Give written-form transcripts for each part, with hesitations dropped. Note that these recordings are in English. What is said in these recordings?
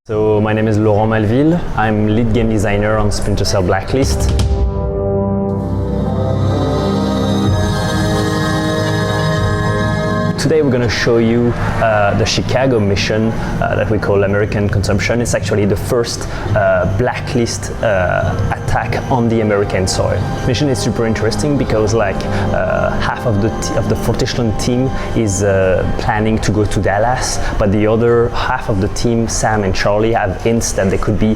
So my name is Laurent Malville. I'm lead game designer on Splinter Blacklist. Today we're going to show you the Chicago mission that we call American Consumption. It's actually the first Blacklist attack on the American soil. The mission is super interesting because half of the Fortichland team is planning to go to Dallas, but the other half of the team, Sam and Charlie, have hints that there could be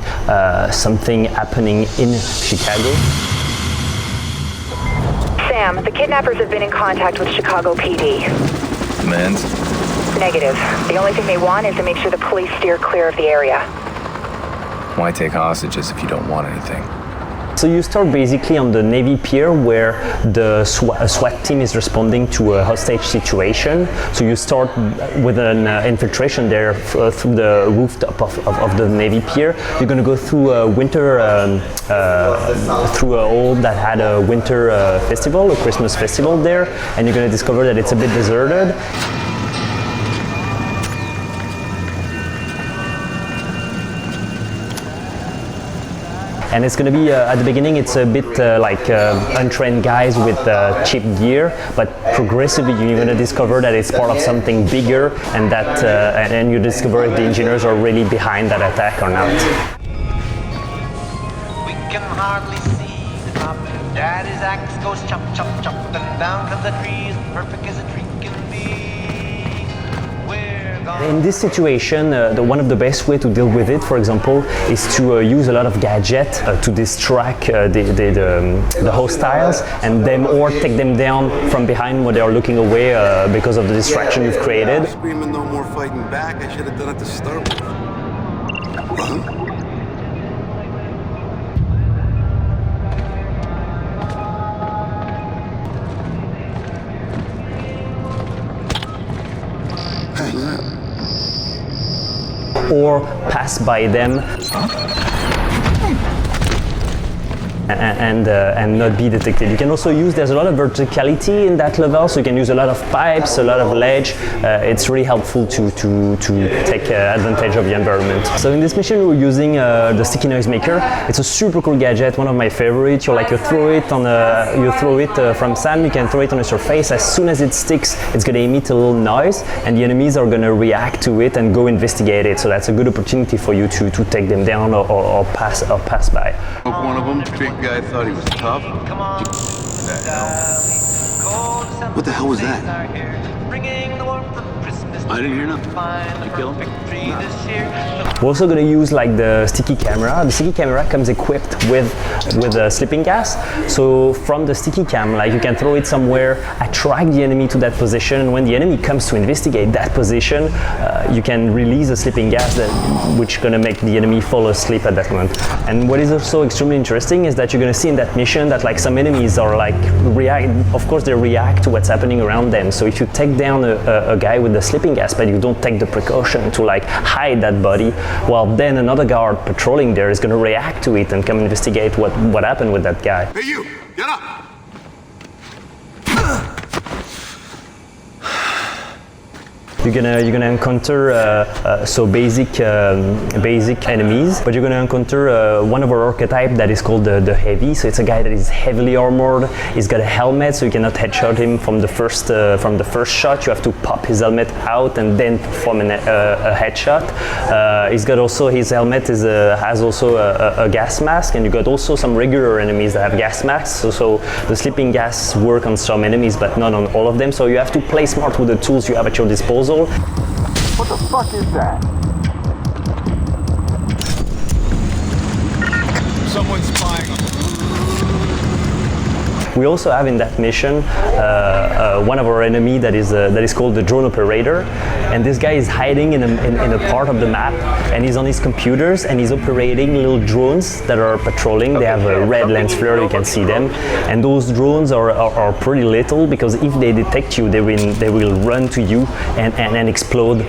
something happening in Chicago. Sam, the kidnappers have been in contact with Chicago PD. Demands? Negative. The only thing they want is to make sure the police steer clear of the area. Why take hostages if you don't want anything? So you start basically on the Navy Pier where the SWAT team is responding to a hostage situation. So you start with an infiltration there through the rooftop of the Navy Pier. You're going to go through a winter, through a hall that had a winter festival, a Christmas festival there, and you're going to discover that it's a bit deserted. And it's going to be, at the beginning, it's a bit untrained guys with cheap gear, but progressively you're going to discover that it's part of something bigger, and that and you discover if the engineers are really behind that attack or not. We can hardly see the top. Daddy's axe goes chop, chop, chop, and down come the trees, perfect as a tree can be. In this situation, one of the best way to deal with it, for example, is to use a lot of gadget to distract the hostiles and them, or take them down from behind when they are looking away because of the distraction you've created. Screaming no more fighting back. I should have done it to start with. Huh? Or pass by them and not be detected. You can also use, there's a lot of verticality in that level, so you can use a lot of pipes, a lot of ledge. It's really helpful to take advantage of the environment. So in this mission we're using the sticky noise maker. It's a super cool gadget, one of my favorites. You throw it on from sand, you can throw it on a surface. As soon as it sticks, it's going to emit a little noise, and the enemies are going to react to it and go investigate it. So that's a good opportunity for you to take them down or pass by. One of them, big guy, thought he was tough. Come on. What the hell was that? I didn't hear nothing. You killed him? We're also going to use the sticky camera. The sticky camera comes equipped with a sleeping gas. So from the sticky cam, you can throw it somewhere, attract the enemy to that position, and when the enemy comes to investigate that position, you can release a sleeping gas which is going to make the enemy fall asleep at that moment. And what is also extremely interesting is that you're going to see in that mission that some enemies are react. Of course, they react to what's happening around them. So if you take down a guy with the sleeping gas, but you don't take the precaution to hide that body, well, then another guard patrolling there is going to react to it and come investigate what happened with that guy. Hey, you! Get up! You're gonna encounter basic enemies, but you're gonna encounter one of our archetype that is called the heavy. So it's a guy that is heavily armored. He's got a helmet, so you cannot headshot him from the first shot. You have to pop his helmet out and then perform a headshot. He's got also, his helmet has also a gas mask, and you got also some regular enemies that have gas masks. So the sleeping gas work on some enemies, but not on all of them. So you have to play smart with the tools you have at your disposal. What the fuck is that? Someone's spying on me. We also have in that mission one of our enemy that is called the drone operator, and this guy is hiding in a part of the map, and he's on his computers and he's operating little drones that are patrolling. They have a red lens flare, you can see them, and those drones are pretty little, because if they detect you, they will run to you and explode.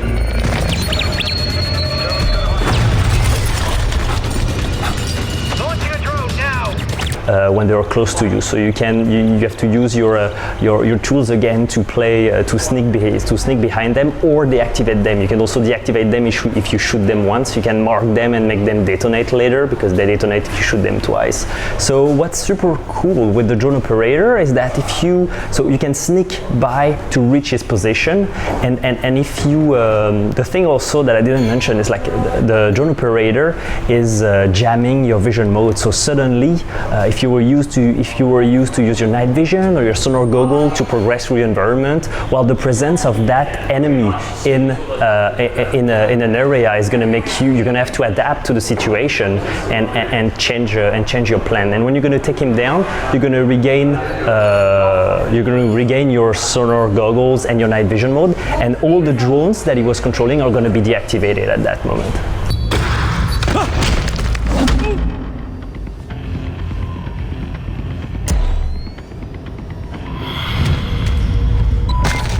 when they are close to you. So you have to use your tools again to to sneak behind them or deactivate them. You can also deactivate them if you shoot them once. You can mark them and make them detonate later, because they detonate if you shoot them twice. So what's super cool with the drone operator is that you can sneak by to reach his position, and if you the thing also that I didn't mention is like the drone operator is jamming your vision mode. So suddenly, if you were used to use your night vision or your sonar goggle to progress through your environment, while the presence of that enemy in an area is going to make you're going to have to adapt to the situation and change your plan. And when you're going to take him down, you're going to regain your sonar goggles and your night vision mode, and all the drones that he was controlling are going to be deactivated at that moment.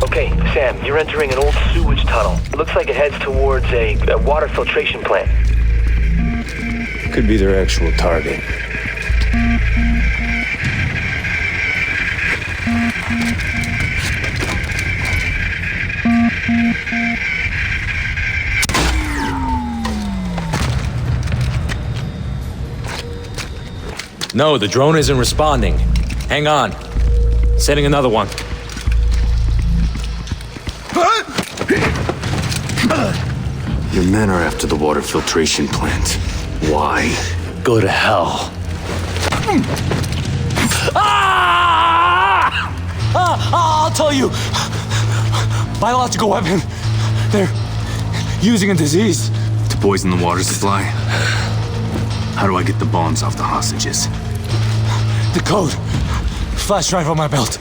Okay, Sam, you're entering an old sewage tunnel. It looks like it heads towards a water filtration plant. Could be their actual target. No, the drone isn't responding. Hang on. Sending another one. Your men are after the water filtration plant. Why? Go to hell. I'll tell you. Biological weapon. They're using a disease To poison the water supply? How do I get the bombs off the hostages? The code. Flash drive on my belt.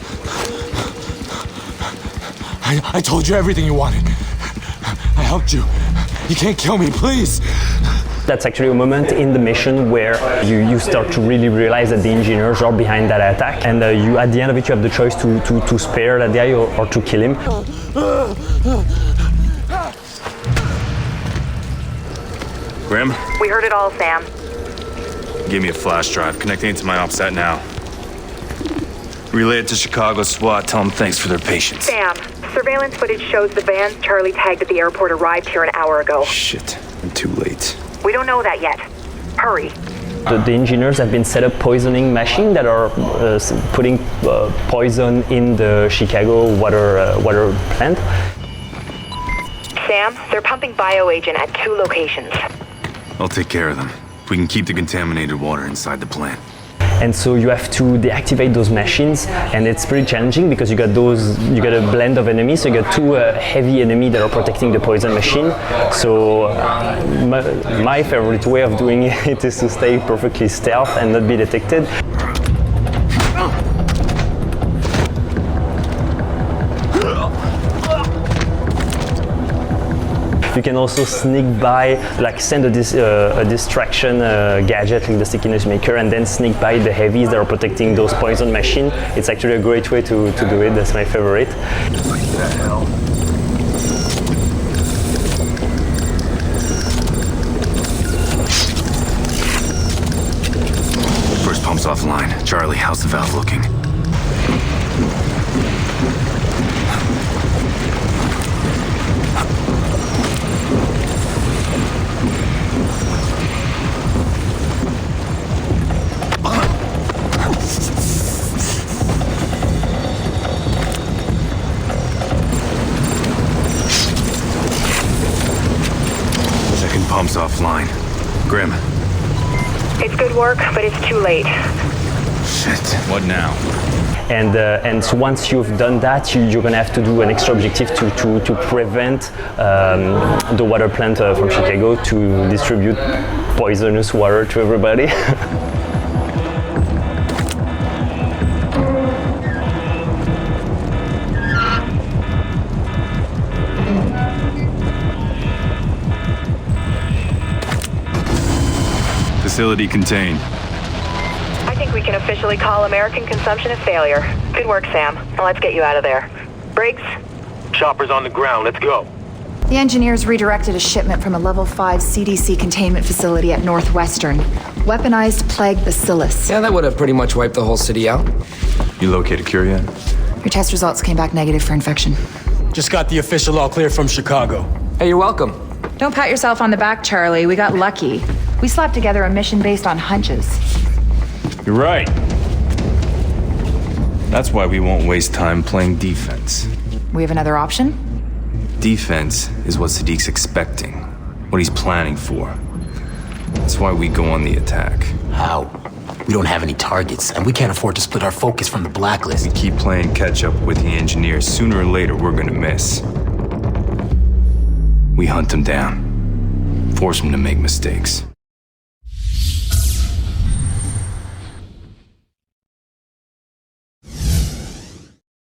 I told you everything you wanted. I helped you. You can't kill me, please. That's actually a moment in the mission where you start to really realize that the engineers are behind that attack, and at the end of it you have the choice to spare that guy or to kill him. Grim, We heard it all, Sam. give me a flash drive. Connecting it to my OPSAT now. Relay it to Chicago SWAT. Tell them thanks for their patience. Sam, surveillance footage shows the vans Charlie tagged at the airport arrived here an hour ago. Shit, I'm too late. We don't know that yet. Hurry. The engineers have been set up poisoning machines that are putting poison in the Chicago water plant. Sam, they're pumping bioagent at 2 locations. I'll take care of them. We can keep the contaminated water inside the plant. And so you have to deactivate those machines, and it's pretty challenging because you got a blend of enemies. So you got 2 heavy enemies that are protecting the poison machine. So my favorite way of doing it is to stay perfectly stealth and not be detected. You can also sneak by, like send a distraction gadget like the stickiness maker, and then sneak by the heavies that are protecting those poison machines. It's actually a great way to do it. That's my favorite. First pump's offline. Charlie, how's the valve looking? Pump's offline. Grim. It's good work, but it's too late. Shit. What now? And so once you've done that, you're gonna have to do an extra objective to prevent the water plant from Chicago to distribute poisonous water to everybody. Facility contained. I think we can officially call American consumption a failure. Good work, Sam. Now let's get you out of there. Briggs? Chopper's on the ground. Let's go. The engineers redirected a shipment from a level 5 CDC containment facility at Northwestern. Weaponized plague bacillus. Yeah, that would have pretty much wiped the whole city out. You located a cure yet? Your test results came back negative for infection. Just got the official all clear from Chicago. Hey, you're welcome. Don't pat yourself on the back, Charlie. We got lucky. We slapped together a mission based on hunches. You're right. That's why we won't waste time playing defense. We have another option? Defense is what Sadiq's expecting, what he's planning for. That's why we go on the attack. How? We don't have any targets, and we can't afford to split our focus from the Blacklist. We keep playing catch up with the engineers. Sooner or later, we're gonna miss. We hunt them down, force them to make mistakes.